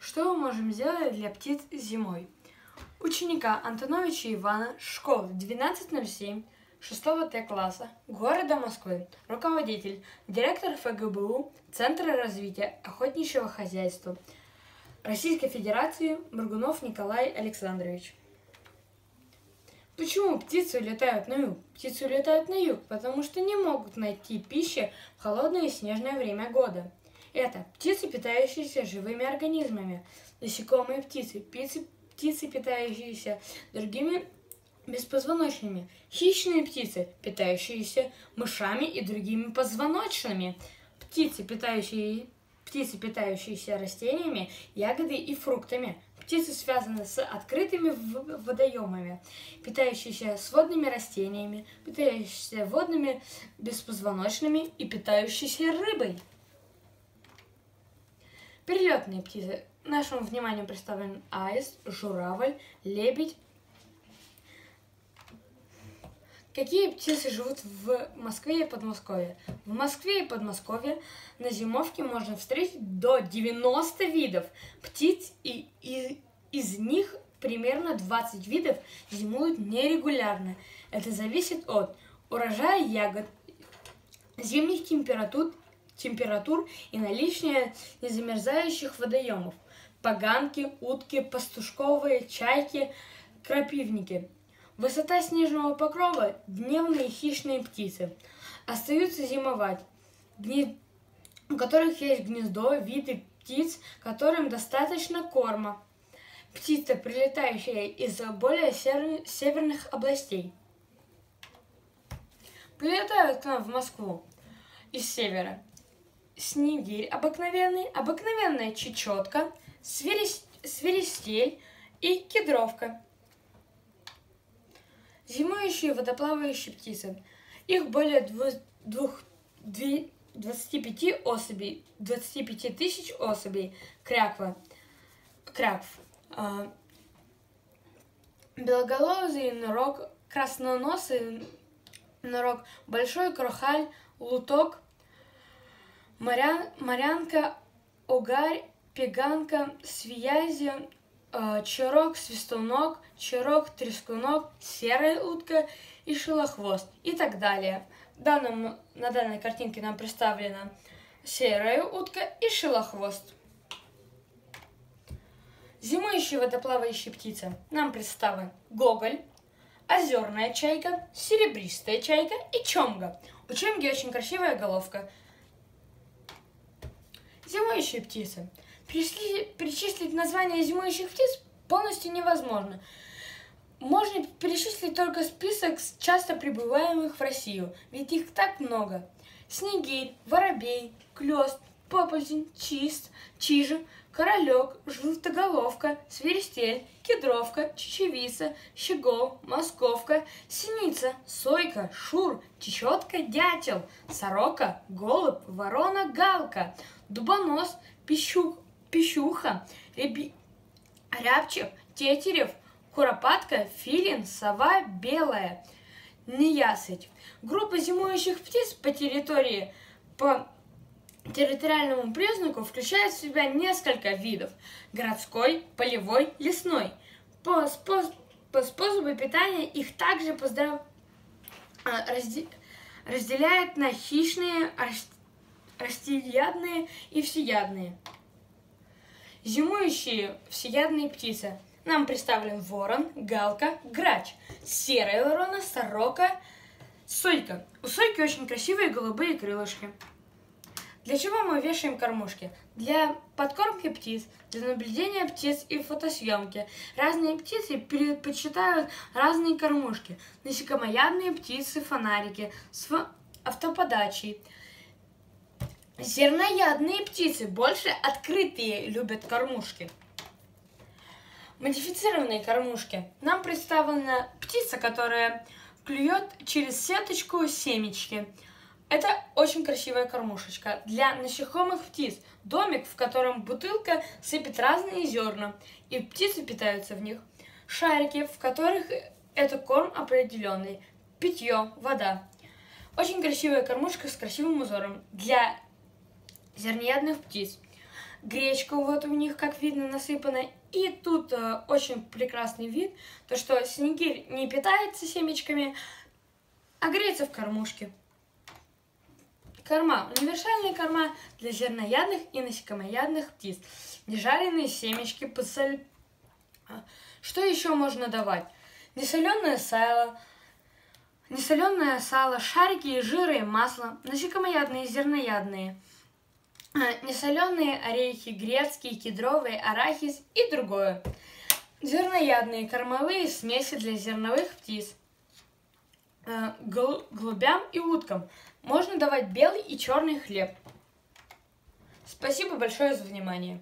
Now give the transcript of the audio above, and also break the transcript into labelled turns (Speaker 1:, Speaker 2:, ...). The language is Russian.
Speaker 1: Что мы можем сделать для птиц зимой? Ученика Антоновича Ивана, школы 1207, 6 Т-класса, города Москвы, руководитель, директор ФГБУ, Центра развития охотничьего хозяйства Российской Федерации Моргунов Николай Александрович. Почему птицы улетают на юг? Птицы улетают на юг, потому что не могут найти пищи в холодное и снежное время года. Это птицы, питающиеся живыми организмами, насекомые птицы, птицы, питающиеся другими беспозвоночными, хищные птицы, питающиеся мышами и другими позвоночными, птицы, питающиеся растениями, ягодами и фруктами, птицы, связанные с открытыми водоемами, питающиеся с водными растениями, питающиеся водными беспозвоночными и питающиеся рыбой. Перелетные птицы. Нашему вниманию представлен аист, журавль, лебедь. Какие птицы живут в Москве и Подмосковье? В Москве и Подмосковье на зимовке можно встретить до 90 видов птиц, и из них примерно 20 видов зимуют нерегулярно. Это зависит от урожая ягод, зимних температур и наличия незамерзающих водоемов. Поганки, утки, пастушковые, чайки, крапивники. Высота снежного покрова – дневные хищные птицы. Остаются зимовать, у которых есть гнездо, виды птиц, которым достаточно корма. Птицы, прилетающие из более северных областей. Прилетают к нам в Москву из севера. Снегирь обыкновенная чечетка, свиристель и кедровка. Зимующие водоплавающие птицы. Их более 25 особей, 25 тысяч особей. Крякв, белоголовый норок, красноносый норок, большой крохаль, луток, морянка, огарь, пеганка, свиязи, чирок, свистунок, чирок, трескунок, серая утка и шелохвост и так далее. На данной картинке нам представлена серая утка и шелохвост. Зимующие водоплавающие птицы нам представлены гоголь, озерная чайка, серебристая чайка и чомга. У чомги очень красивая головка. Зимующие птицы. Перечислить названия зимующих птиц полностью невозможно. Можно перечислить только список часто прибываемых в Россию, ведь их так много. Снегирь, воробей, клёст, поползень, чижа, королек, желтоголовка, свиристель, кедровка, чечевица, щегол, московка, синица, сойка, шур, чечетка, дятел, сорока, голубь, ворона, галка, дубонос, пищуха, рябчик, тетерев, куропатка, филин, сова белая, неясыть. Группа зимующих птиц по территориальному признаку включает в себя несколько видов: городской, полевой, лесной. По способу питания их также разделяют на хищные, растительядные и всеядные. Зимующие всеядные птицы. Нам представлен ворон, галка, грач, серая ворона, сорока, сойка. У сойки очень красивые голубые крылышки. Для чего мы вешаем кормушки? Для подкормки птиц, для наблюдения птиц и фотосъемки. Разные птицы предпочитают разные кормушки. Насекомоядные птицы, фонарики с автоподачей. Зерноядные птицы больше открытые любят кормушки. Модифицированные кормушки. Нам представлена птица, которая клюет через сеточку семечки. Это очень красивая кормушечка. Для насекомых птиц домик, в котором бутылка сыпет разные зерна, и птицы питаются в них. Шарики, в которых это корм определенный. Питье, вода. Очень красивая кормушка с красивым узором для зерноядных птиц. Гречка вот у них, как видно, насыпана. И тут очень прекрасный вид, то что снегирь не питается семечками, а греется в кормушке. Корма. Универсальная корма для зерноядных и насекомоядных птиц. Нежаренные семечки, подсоль. Что еще можно давать? Несоленое сало, шарики, жиры, масло, насекомоядные, зерноядные, несоленые орехи, грецкие, кедровые, арахис и другое. Зерноядные кормовые смеси для зерновых птиц. Голубям и уткам можно давать белый и черный хлеб. Спасибо большое за внимание.